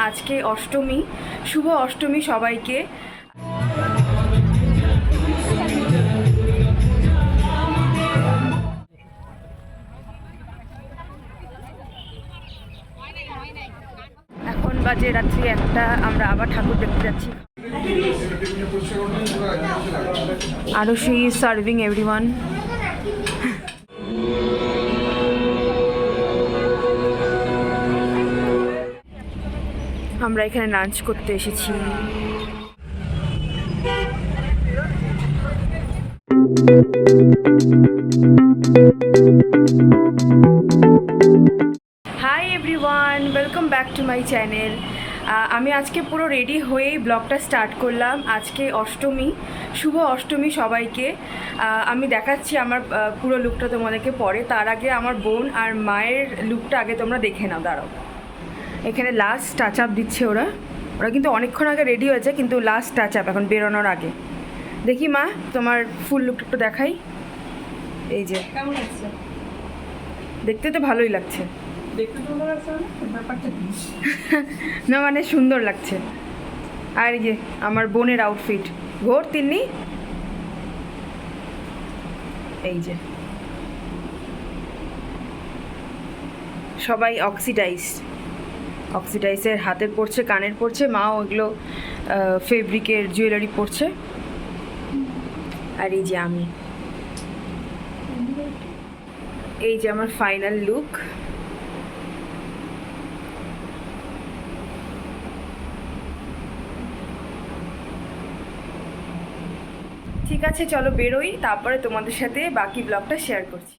আজকে অষ্টমী, শুভ অষ্টমী সবাইকে। এখন বাজে রাত্রি 1টা, আমরা আবার ঠাকুর দেখতে যাচ্ছি। আরও সেই সার্ভিং এভরিওয়ান। আমরা এখানে লাঞ্চ করতে এসেছি। Hi everyone, welcome back to my channel. আমি আজকে পুরো রেডি হয়েই ব্লগটা স্টার্ট করলাম। আজকে অষ্টমী, শুভ অষ্টমী সবাইকে। আমি দেখাচ্ছি আমার পুরো লুকটা তোমাদেরকে পরে। তার আগে আমার বোন আর মায়ের লুকটা আগে তোমরা দেখে নাও, দাঁড়াও। এখানে লাস্ট টাচ আপ দিচ্ছে ওরা কিন্তু অনেকক্ষণ আগে রেডি হয়েছে, কিন্তু লাস্ট টাচ আপ এখন বেরোনোর আগে। দেখি মা, তোমার ফুল লুকটা একটু দেখাই। এই যে কেমন লাগছে? দেখতে তো ভালোই লাগছে। দেখতে তো ভালো লাগছে, ব্যাপারটা কি? না মানে সুন্দর লাগছে। আর এই যে আমার বোনের আউটফিট, ঘোর তিন্নি। এই যে সবাই অক্সিডাইজের হাতের পড়ছে, কানের পড়ছে, মাও ওইগুলো ফেব্রিকের জুয়েলারি পড়ছে। আর এই যে আমি, এই যে আমার ফাইনাল লুক। ঠিক আছে, চলো বেরোই, তারপরে তোমাদের সাথে বাকি ব্লগটা শেয়ার করছি।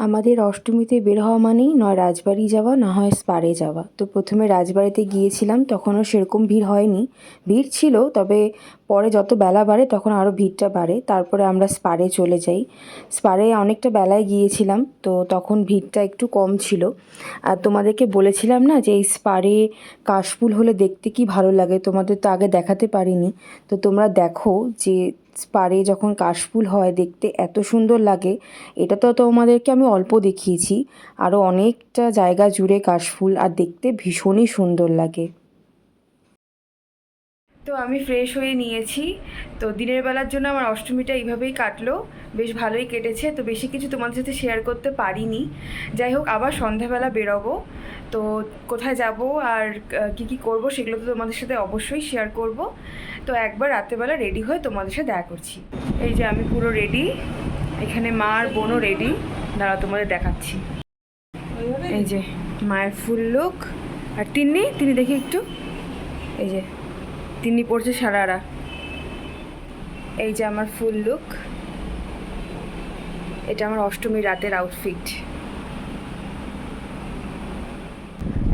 আমাদের অষ্টমীতে বের হওয়া মানেই নয় রাজবাড়ি যাওয়া, না হয় স্পারে যাওয়া। তো প্রথমে রাজবাড়িতে গিয়েছিলাম, তখনও সেরকম ভিড় হয়নি। ভিড় ছিল, তবে পরে যত বেলা বাড়ে তখন আরও ভিড়টা বাড়ে। তারপরে আমরা স্পারে চলে যাই। স্পারে অনেকটা বেলায় গিয়েছিলাম, তো তখন ভিড়টা একটু কম ছিল। আর তোমাদেরকে বলেছিলাম না যে এই স্পারে কাশফুল হলে দেখতে কি ভালো লাগে, তোমাদের তো আগে দেখাতে পারিনি। তো তোমরা দেখো যে স্পারে যখন কাশফুল হয় দেখতে এত সুন্দর লাগে। এটা তো তোমাদেরকে আমি অল্প দেখিয়েছি, আরও অনেকটা জায়গা জুড়ে কাশফুল, আর দেখতে ভীষণই সুন্দর লাগে। তো আমি ফ্রেশ হয়ে নিয়েছি। তো দিনের বেলার জন্য আমার অষ্টমীটা এইভাবেই কাটলো, বেশ ভালোই কেটেছে। তো বেশি কিছু তোমাদের সাথে শেয়ার করতে পারিনি। যাই হোক, আবার সন্ধ্যাবেলা বেরোবো। তো কোথায় যাব আর কি করব সেগুলো তো তোমাদের সাথে অবশ্যই শেয়ার করব। তো একবার রাতেরবেলা রেডি হয়ে তোমাদের সাথে দেখা করছি। এই যে আমি পুরো রেডি, এখানে মা আর বোনও রেডি, দাঁড়া তোমাদের দেখাচ্ছি। এই যে মায়ের ফুল লুক। আর তিনি দেখি একটু, এই যে তিনি পড়ছে সারারা। এই যে আমার ফুল লুক, এটা আমার অষ্টমীর রাতের আউটফিট।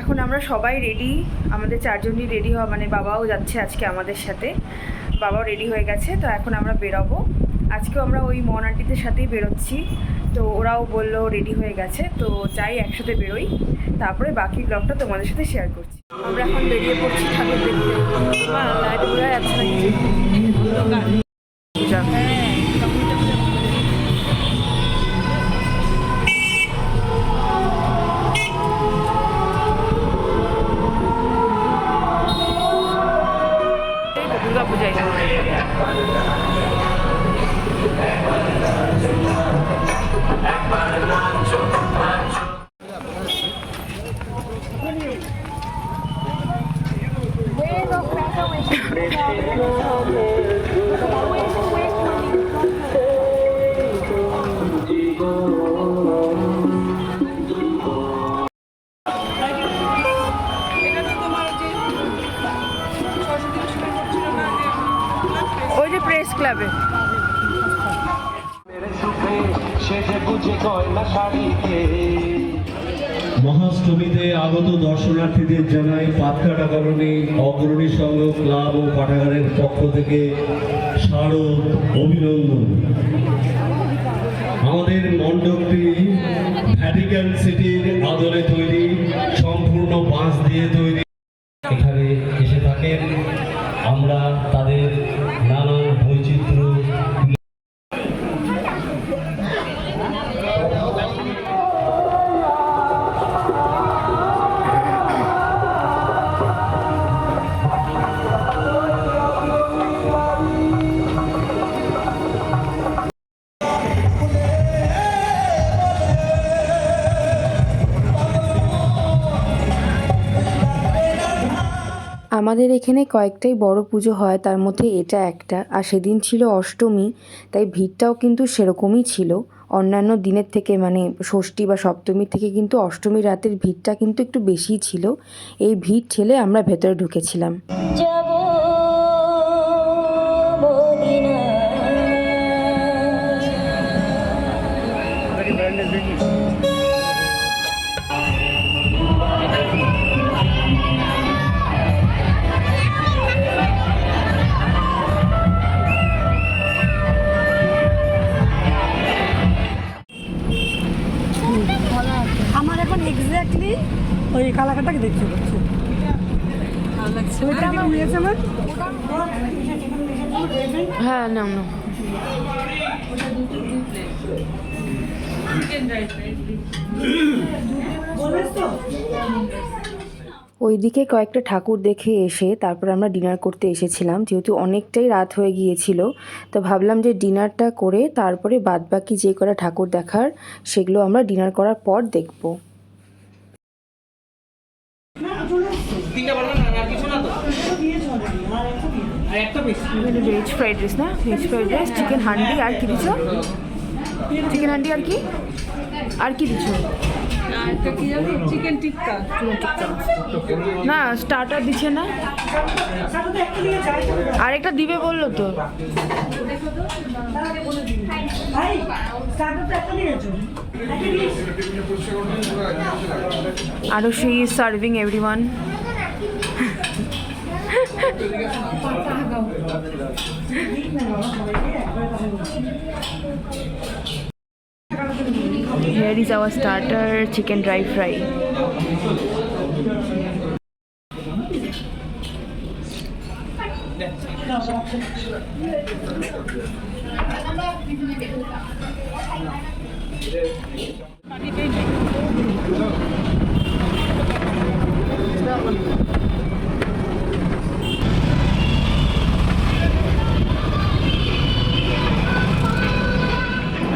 এখন আমরা সবাই রেডি, আমাদের চারজনই রেডি হওয়া, মানে বাবাও যাচ্ছে আজকে আমাদের সাথে, বাবাও রেডি হয়ে গেছে। তো এখন আমরা বেরোবো। আজকেও আমরা ওই মন আন্টিদের সাথেই বেরোচ্ছি। তো ওরাও বললো রেডি হয়ে গেছে, তো যাই একসাথে বেরোই, তারপরে বাকি ব্লগটা তোমাদের সাথে শেয়ার করছি। আমরা এখন বেরিয়ে পড়ছি ঠাকুর দেখতে। লাইট বোঝা যাচ্ছে নাকি? দুর্গা পূজায় ওই যে প্রেস ক্লাবে। মহাষ্টমীতে আগত দর্শনার্থীদের জানাই পাতকাটা কলোনি অগ্রণী সংঘ ক্লাব ও পাঠাগারের পক্ষ থেকে স্মারক অভিনন্দন। আমাদের মণ্ডপটি ভ্যাটিকান সিটির আদলে তৈরি, সম্পূর্ণ বাঁশ দিয়ে তৈরি। এখানে এসে থাকেন আমরা তাদের নানান বৈচিত্র্য আমাদের এখানে কয়েকটাই বড় পুজো হয়, তার মধ্যে এটা একটা। আর সেদিন ছিল অষ্টমী, তাই ভিড়টাও কিন্তু সেরকমই ছিল। অন্যান্য দিনের থেকে মানে ষষ্ঠী বা সপ্তমীর থেকে কিন্তু অষ্টমীর রাতের ভিড়টা কিন্তু একটু বেশিই ছিল। এই ভিড় ঠেলে আমরা ভেতরে ঢুকেছিলাম। যাব মদিনা আমার এখন এক্স্যাক্টলি ওই কালাকাটাকে দেখতে পাচ্ছি। ওইটা আমার নিয়েছে আমার হ্যাঁ নাম না ওইদিকে কয়েকটা ঠাকুর দেখে এসে তারপর আমরা ডিনার করতে এসেছিলাম, যেহেতু অনেকটাই রাত হয়ে গিয়েছিল। তো ভাবলাম যে ডিনারটা করে তারপরে বাদবাকি যে কটা ঠাকুর দেখার সেগুলো আমরা ডিনার করার পর দেখব। ভেজ ফ্রাইড রাইস না, veg fried rice, chicken handi, আর কি দিচ্ছ? চিকেন হান্ডি আর কি, আর কি দিচ্ছ? চিকেন টিক্কা। না স্টার্টার দিচ্ছে না, আরেকটা দিবে বললো তো। আরও she is serving everyone. Here is our starter, chicken dry fry.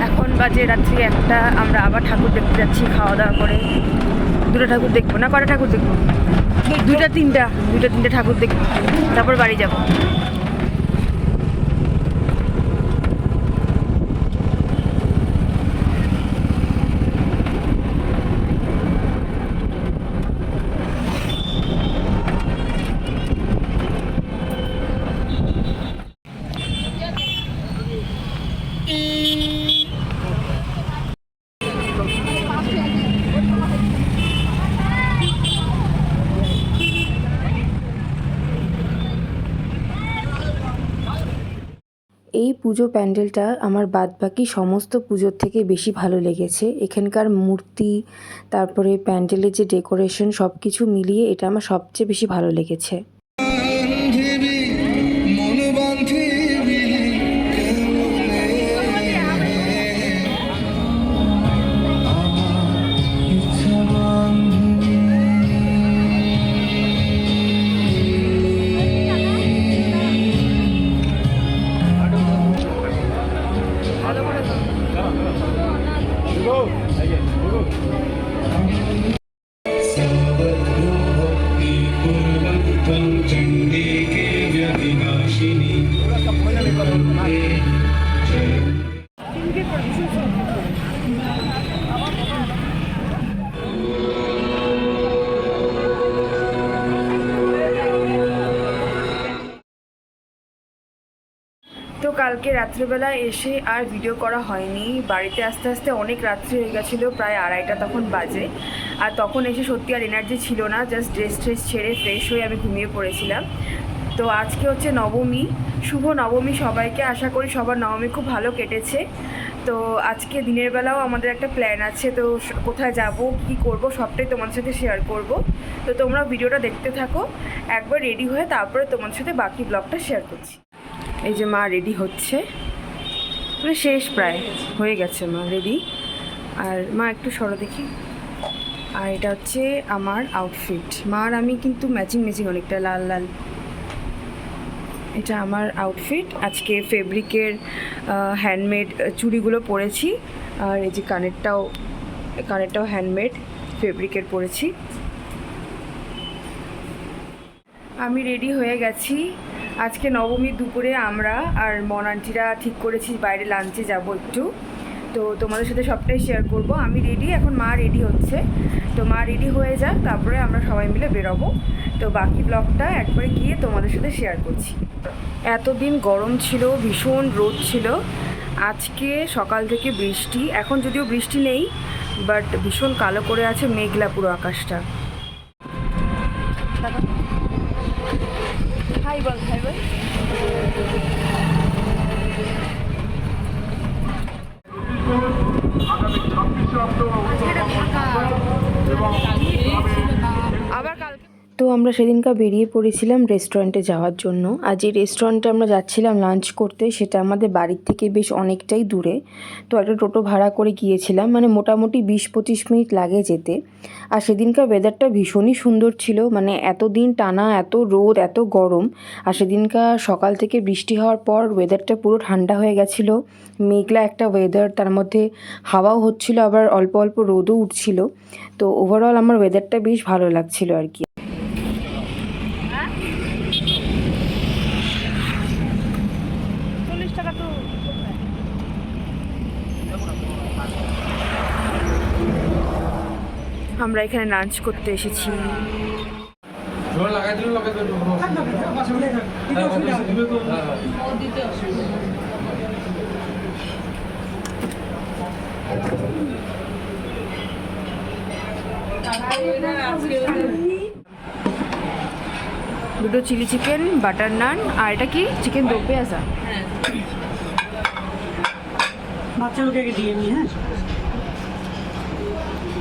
এখন বাজে রাত্রি 1টা, আমরা আবার ঠাকুর দেখতে যাচ্ছি খাওয়া দাওয়া করে। দুটো ঠাকুর দেখবো না, কটা ঠাকুর দেখবো? দুইটা তিনটে ঠাকুর দেখবো, তারপর বাড়ি যাবো। এই পুজো প্যান্ডেলটা আমার বাদবাকি সমস্ত পুজোর থেকে বেশি ভালো লেগেছে। এখানকার মূর্তি, তারপরে প্যান্ডেলের যে ডেকোরেশন, সব কিছু মিলিয়ে এটা আমার সবচেয়ে বেশি ভালো লেগেছে। তো কালকে রাত্রিবেলা এসে আর ভিডিও করা হয়নি। বাড়িতে আস্তে আস্তে অনেক রাত্রি হয়ে গেছিলো, প্রায় 2:30 তখন বাজে। আর তখন এসে সত্যি আর এনার্জি ছিল না, জাস্ট ড্রেস ছেড়ে ফ্রেশ হয়ে আমি ঘুমিয়ে পড়েছিলাম। তো আজকে হচ্ছে নবমী, শুভ নবমী সবাইকে। আশা করি সবার নবমী খুব ভালো কেটেছে। তো আজকে দিনের বেলাও আমাদের একটা প্ল্যান আছে, তো কোথায় যাব কী করব সবটাই তোমাদের সাথে শেয়ার করব। তো তোমরা ভিডিওটা দেখতে থাকো, একবার রেডি হয়ে তারপরে তোমাদের সাথে বাকি ব্লগটা শেয়ার করছি। এই যে মা রেডি হচ্ছে, মানে শেষ প্রায় হয়ে গেছে মা রেডি। আর মা একটু সরো দেখি। আর এটা হচ্ছে আমার আউটফিট, মার আমি কিন্তু ম্যাচিং অনেকটা লাল লাল। এটা আমার আউটফিট, আজকে ফেব্রিকের হ্যান্ডমেড চুড়িগুলো পরেছি। আর এই যে কানেরটাও হ্যান্ডমেড ফেব্রিকের পরেছি। আমি রেডি হয়ে গেছি। আজকে নবমীর দুপুরে আমরা আর মন আন্টিরা ঠিক করেছি বাইরে লাঞ্চে যাব একটু, তো তোমাদের সাথে সবটাই শেয়ার করব। আমি রেডি, এখন মা রেডি হচ্ছে, তো মা রেডি হয়ে যাক তারপরে আমরা সবাই মিলে বেরোবো। তো বাকি ব্লগটা একবারে গিয়ে তোমাদের সাথে শেয়ার করছি। এতদিন গরম ছিল, ভীষণ রোদ ছিল, আজকে সকাল থেকে বৃষ্টি। এখন যদিও বৃষ্টি নেই, বাট ভীষণ কালো করে আছে, মেঘলা পুরো আকাশটা। হাই বল, হাই বল। আবার কালকে তো আমরা সেদিনকার বেরিয়ে পড়েছিলাম রেস্টুরেন্টে যাওয়ার জন্য। আর যে রেস্টুরেন্টে আমরা যাচ্ছিলাম লাঞ্চ করতে, সেটা আমাদের বাড়ির থেকে বেশ অনেকটাই দূরে। তো একটা টোটো ভাড়া করে গিয়েছিলাম, মানে মোটামুটি 20-25 মিনিট লাগে যেতে। আর সেদিনকার ওয়েদারটা ভীষণই সুন্দর ছিল, মানে এতদিন টানা এত রোদ এত গরম, আর সেদিনকার সকাল থেকে বৃষ্টি হওয়ার পর ওয়েদারটা পুরো ঠান্ডা হয়ে গেছিলো, মেঘলা একটা ওয়েদার, তার মধ্যে হাওয়াও হচ্ছিল, আবার অল্প অল্প রোদও উঠছিল। তো ওভারঅল আমার ওয়েদারটা বেশ ভালো লাগছিল আর কি। আমরা এখানে লাঞ্চ করতে এসেছি। দুটো চিলি চিকেন, বাটার নান, আর এটা কি চিকেন দো পেঁয়াজা। বাচ্চাগুলোকে দিয়ে নিই। হ্যাঁ,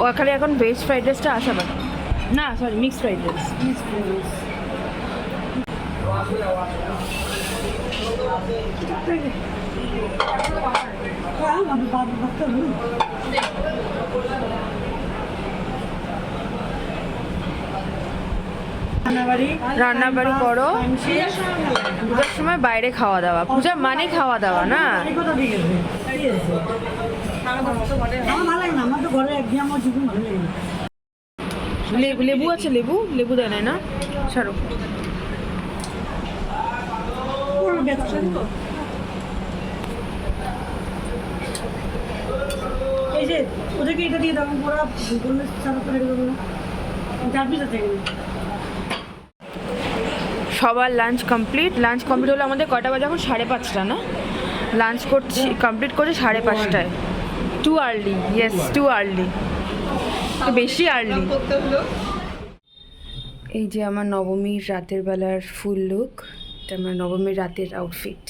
ও খালি এখন ভেজ ফ্রাইড রাইসটা আসা বাকি, না সরি মিক্সড ফ্রাইড রাইস। রান্নাবাড়ি করো, পূজার সময় বাইরে খাওয়া দাওয়া, পূজা মানে খাওয়া দাওয়া না। লেবু আছে, লেবু দেয় না ছাড়ো। এই যে ওদেরকে এটা দিয়ে দাও, ওরা বললে সারা করে দেবো না, যাবি সাথে। সবার লাঞ্চ কমপ্লিট হলো আমাদের কয়টা বাজে এখন? 5:30 না? লাঞ্চ করছি, কমপ্লিট করছি 5:30টায়। Too early, yes too early, বেশি আর্লি। এই যে আমার নবমীর রাতের বেলার ফুল লুক, এটা আমার নবমীর রাতের আউটফিট।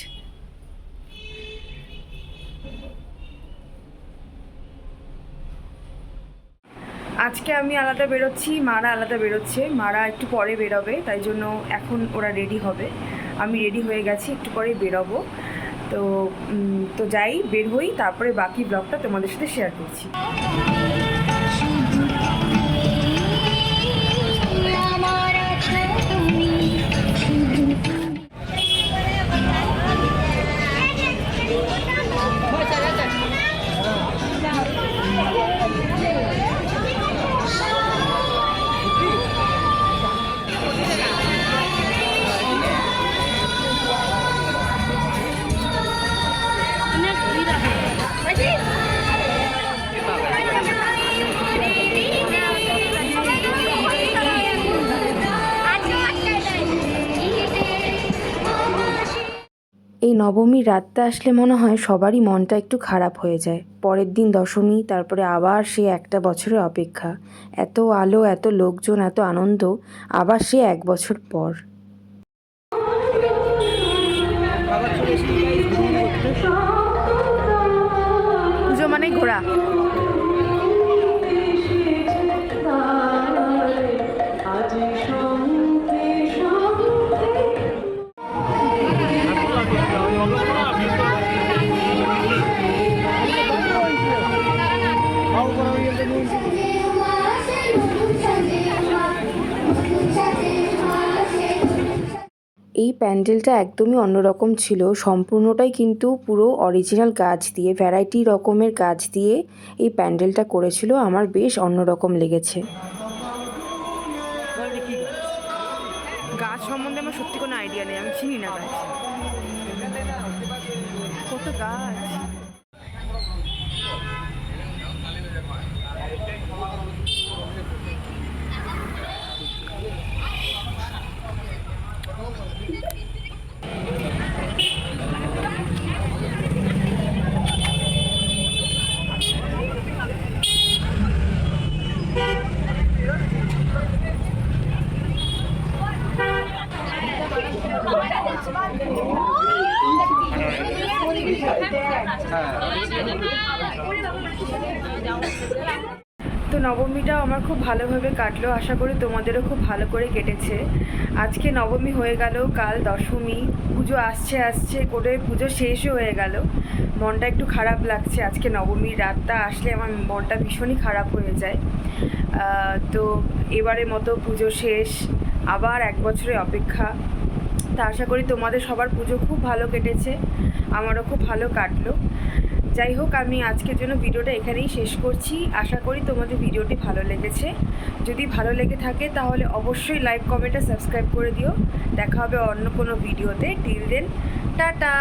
আজকে আমি আলাদা বেরোচ্ছি, মারা আলাদা বেরোচ্ছে। মারা একটু পরে বেরোবে, তাই জন্য এখন ওরা রেডি হবে। আমি রেডি হয়ে গেছি, একটু পরেই বেরোবো। তো যাই, বের হই, তারপরে বাকি ব্লগটা তোমাদের সাথে শেয়ার করছি। এই নবমীর রাতটা আসলে মনে হয় সবারই মনটা একটু খারাপ হয়ে যায়। পরের দিন দশমী, তারপরে আবার সে একটা বছরের অপেক্ষা, এত আলো, এত লোকজন, এত আনন্দ, আবার সে 1 বছর পর। এই প্যান্ডেলটা একদমই অন্যরকম ছিল, সম্পূর্ণটাই কিন্তু পুরো অরিজিনাল গাছ দিয়ে, ভ্যারাইটি রকমের গাছ দিয়ে এই প্যান্ডেলটা করেছিল। আমার বেশ অন্যরকম লেগেছে। গাছ সম্বন্ধে আমার সত্যি কোনো আইডিয়া নেই, আমি চিনি না গাছ, কত গাছ। তো নবমীটাও আমার খুব ভালোভাবে কাটলো, আশা করি তোমাদেরও খুব ভালো করে কেটেছে। আজকে নবমী হয়ে গেল, কাল দশমী, পুজো আসছে করে পুজো শেষও হয়ে গেল। মনটা একটু খারাপ লাগছে, আজকে নবমীর রাতটা আসলে আমার মনটা ভীষণই খারাপ হয়ে যায়। তো এবারের মতো পুজো শেষ, আবার এক বছরের অপেক্ষা। তা আশা করি তোমাদের সবার পুজো খুব ভালো কেটেছে, আমারও খুব ভালো কাটলো। যাই হোক, আমি আজকের জন্য ভিডিওটা এখানেই শেষ করছি। আশা করি তোমাদের ভিডিওটি ভালো লেগেছে। যদি ভালো লেগে থাকে তাহলে অবশ্যই লাইক, কমেন্ট আর সাবস্ক্রাইব করে দিও। দেখা হবে অন্য কোনো ভিডিওতে। Till then, tata.